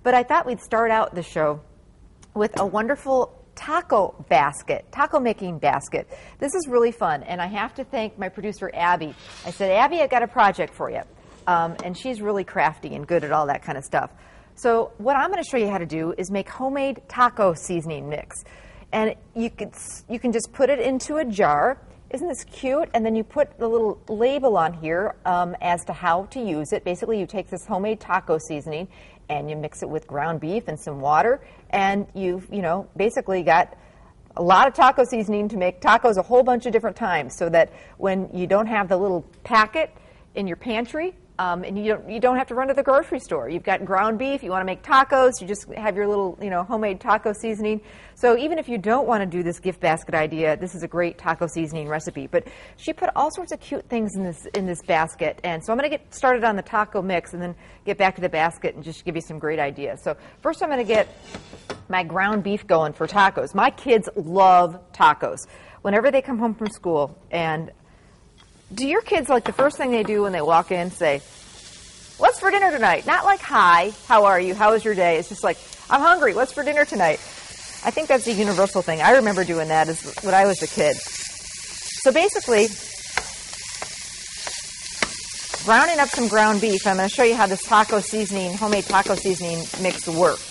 But I thought we'd start out the show with a wonderful taco basket, taco making basket. This is really fun, and I have to thank my producer, Abby. I said, Abby, I got a project for you. And she's really crafty and good at all that kind of stuff. So what I'm going to show you how to do is make homemade taco seasoning mix. And you can just put it into a jar. Isn't this cute? And then you put the little label on here as to how to use it. Basically, you take this homemade taco seasoning and you mix it with ground beef and some water, and you've, basically got a lot of taco seasoning to make tacos a whole bunch of different times, so that when you don't have the little packet in your pantry, and you don't have to run to the grocery store. You've got ground beef, you want to make tacos, you just have your little homemade taco seasoning. So even if you don't want to do this gift basket idea, this is a great taco seasoning recipe. But she put all sorts of cute things in this basket, and so I'm going to get started on the taco mix and then get back to the basket and just give you some great ideas. So first I'm going to get my ground beef going for tacos. My kids love tacos. Whenever they come home from school, and do your kids, like, the first thing they do when they walk in say, what's for dinner tonight? Not like, hi, how are you, how was your day? It's just like, I'm hungry, what's for dinner tonight? I think that's a universal thing. I remember doing that when I was a kid. So basically, browning up some ground beef, I'm going to show you how this taco seasoning, homemade taco seasoning mix works.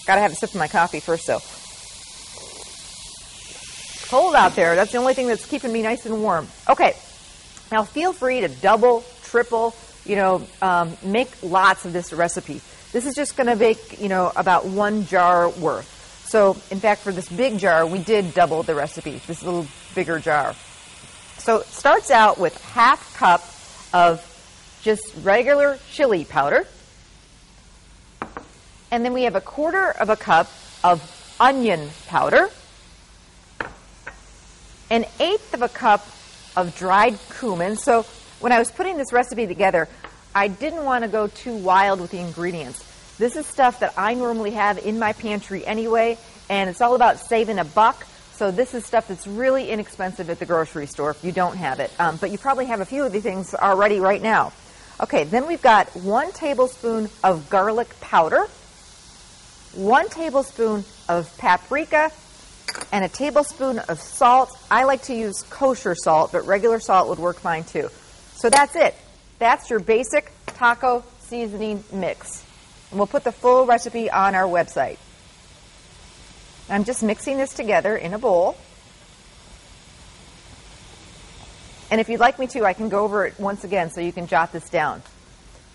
Got to have a sip of my coffee first, though. Cold out there. That's the only thing that's keeping me nice and warm. Okay. Now feel free to double, triple, make lots of this recipe. This is just going to make, about 1 jar worth. So, in fact, for this big jar, we did double the recipe, this little bigger jar. So it starts out with 1/2 cup of just regular chili powder. And then we have 1/4 cup of onion powder. 1/8 cup of dried cumin. So when I was putting this recipe together, I didn't want to go too wild with the ingredients. This is stuff that I normally have in my pantry anyway, and it's all about saving $1. So this is stuff that's really inexpensive at the grocery store if you don't have it. But you probably have a few of these things already right now. Okay, then we've got 1 tablespoon of garlic powder, 1 tablespoon of paprika, and 1 tablespoon of salt. I like to use kosher salt, but regular salt would work fine too. So that's it. That's your basic taco seasoning mix. And we'll put the full recipe on our website. I'm just mixing this together in a bowl. And if you'd like me to, I can go over it once again so you can jot this down.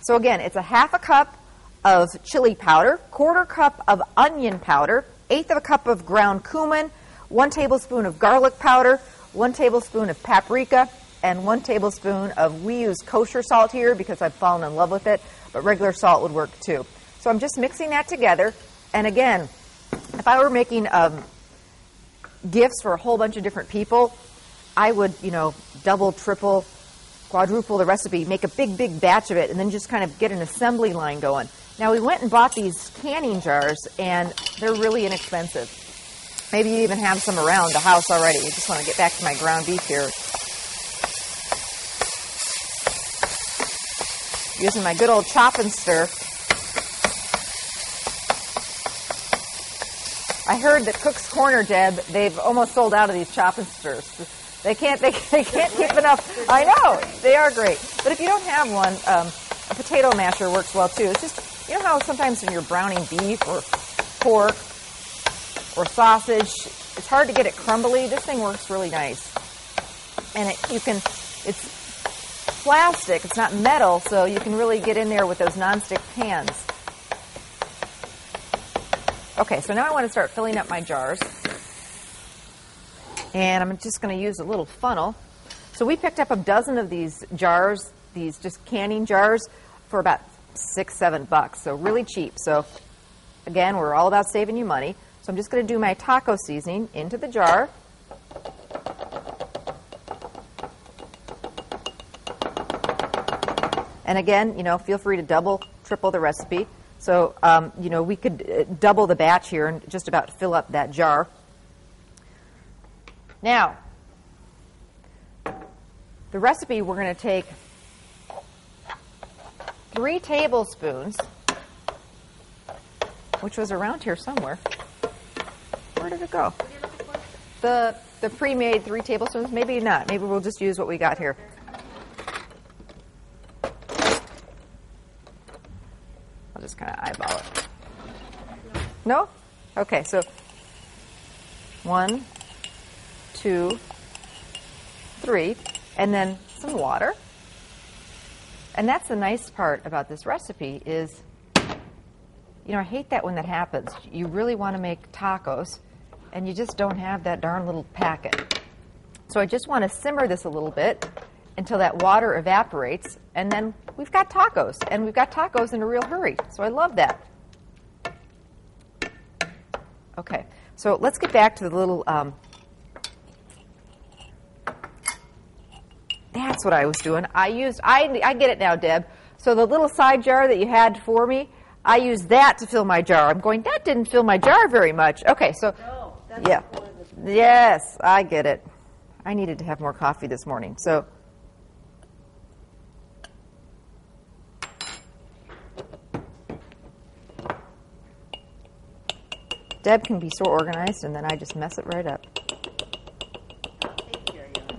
So again, it's 1/2 cup of chili powder, 1/4 cup of onion powder, 1/8 cup of ground cumin, 1 tablespoon of garlic powder, 1 tablespoon of paprika, and 1 tablespoon of, we use kosher salt here because I've fallen in love with it, but regular salt would work too. So I'm just mixing that together. And again, if I were making gifts for a whole bunch of different people, I would, double, triple, quadruple the recipe, make a big batch of it, and then just kind of get an assembly line going. Now, we went and bought these canning jars, and they're really inexpensive. Maybe you even have some around the house already. I just want to get back to my ground beef here. Using my good old chop and stir. I heard that Cook's Corner, Deb, they've almost sold out of these chop and stirs. They can't keep enough. I know, they are great. But if you don't have one, a potato masher works well too. It's just, you know how sometimes when you're browning beef or pork or sausage, it's hard to get it crumbly. This thing works really nice. And it's plastic, it's not metal, so you can really get in there with those nonstick pans. Okay, so now I want to start filling up my jars. And I'm just going to use a little funnel. So we picked up a dozen of these jars, these just canning jars, for about $6-7, so really cheap. So again, we're all about saving you money. So I'm just going to do my taco seasoning into the jar. And again, feel free to double, triple the recipe. So, we could double the batch here and just about fill up that jar. Now, the recipe, we're going to take 3 tablespoons which was around here somewhere. Where did it go? The pre-made 3 tablespoons. Maybe not. Maybe we'll just use what we got here. I'll just kind of eyeball it. No? Okay, so 1, 2, 3, and then some water. And that's the nice part about this recipe is, you know, I hate that when that happens. You really want to make tacos, and you just don't have that darn little packet. So I just want to simmer this a little bit until that water evaporates, and then we've got tacos, and we've got tacos in a real hurry. So I love that. Okay, so let's get back to the little, that's what I was doing. I get it now, Deb. So the little side jar that you had for me, I used that to fill my jar. I'm going, that didn't fill my jar very much. Okay, so, no, that's yeah. Yes, I get it. I needed to have more coffee this morning. So, Deb can be so organized, and then I just mess it right up.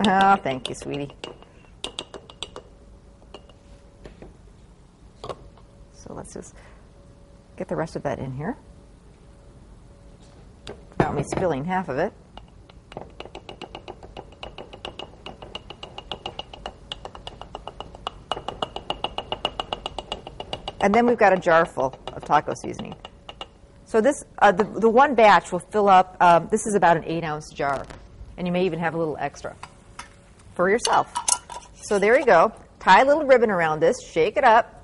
Oh, thank you, sweetie. So let's just get the rest of that in here without me spilling half of it. And then we've got a jar full of taco seasoning. So this, the one batch will fill up, this is about an 8-ounce jar. And you may even have a little extra for yourself. So there you go. Tie a little ribbon around this, shake it up,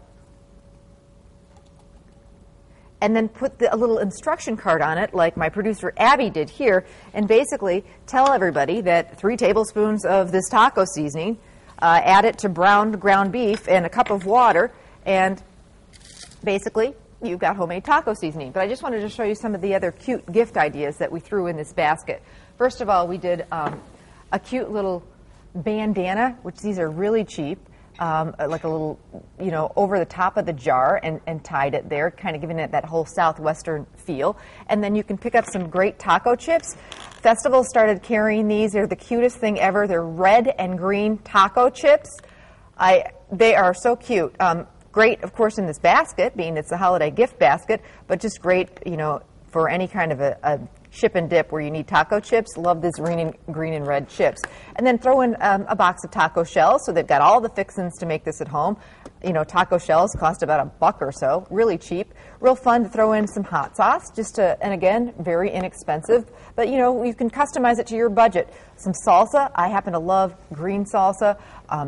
and then put a little instruction card on it, like my producer Abby did here, and basically tell everybody that 3 tablespoons of this taco seasoning, add it to browned ground beef and a cup of water, and basically you've got homemade taco seasoning. But I just wanted to show you some of the other cute gift ideas that we threw in this basket. First of all, we did a cute little bandana, which these are really cheap, like a little, you know, over the top of the jar and tied it there, kind of giving it that whole southwestern feel. And then you can pick up some great taco chips. Festival started carrying these. They're the cutest thing ever. They're red and green taco chips. They are so cute. Great, of course, in this basket, being it's a holiday gift basket, but just great, you know, for any kind of a chip and dip where you need taco chips. Love this green and red chips. And then throw in a box of taco shells, so they've got all the fixings to make this at home. You know, taco shells cost about $1 or so, really cheap. Real fun to throw in some hot sauce, and again, very inexpensive. But, you know, you can customize it to your budget. Some salsa. I happen to love green salsa.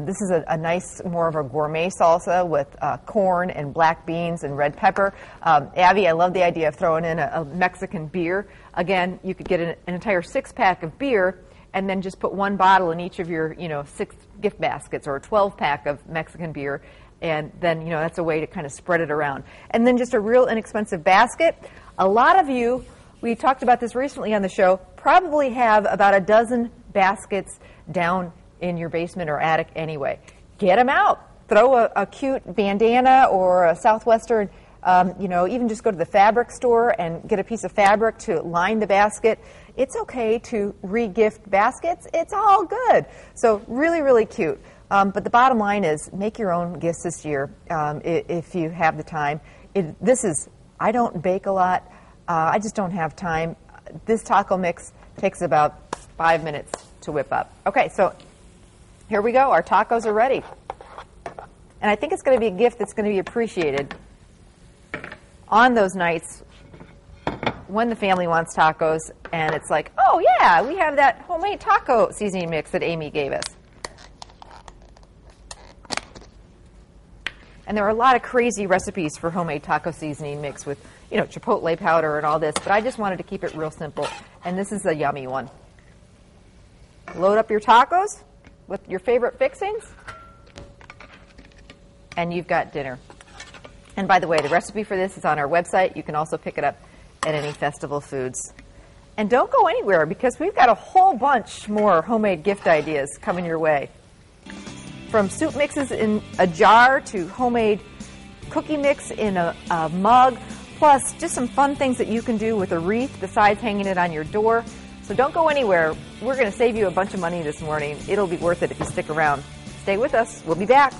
This is a nice, more of a gourmet salsa with corn and black beans and red pepper. Abby, I love the idea of throwing in a Mexican beer. Again, you could get an entire 6-pack of beer and then just put 1 bottle in each of your, you know, 6 gift baskets, or a 12-pack of Mexican beer. And then, you know, that's a way to kind of spread it around. And then just a real inexpensive basket. A lot of you, we talked about this recently on the show, probably have about a dozen baskets down in your basement or attic anyway. Get them out. Throw a cute bandana or a southwestern, you know, even just go to the fabric store and get a piece of fabric to line the basket. It's okay to re-gift baskets. It's all good. So really, really cute. But the bottom line is, make your own gifts this year if you have the time. I don't bake a lot. I just don't have time. This taco mix takes about 5 minutes to whip up. Okay, so here we go. Our tacos are ready. And I think it's going to be a gift that's going to be appreciated on those nights when the family wants tacos and it's like, oh yeah, we have that homemade taco seasoning mix that Amy gave us. And there are a lot of crazy recipes for homemade taco seasoning mix with, you know, chipotle powder and all this, but I just wanted to keep it real simple. And this is a yummy one. Load up your tacos with your favorite fixings, and you've got dinner. And by the way, the recipe for this is on our website. You can also pick it up at any Festival Foods. And don't go anywhere, because we've got a whole bunch more homemade gift ideas coming your way. From soup mixes in a jar to homemade cookie mix in a mug, plus just some fun things that you can do with a wreath besides hanging it on your door. So don't go anywhere. We're going to save you a bunch of money this morning. It'll be worth it if you stick around. Stay with us. We'll be back.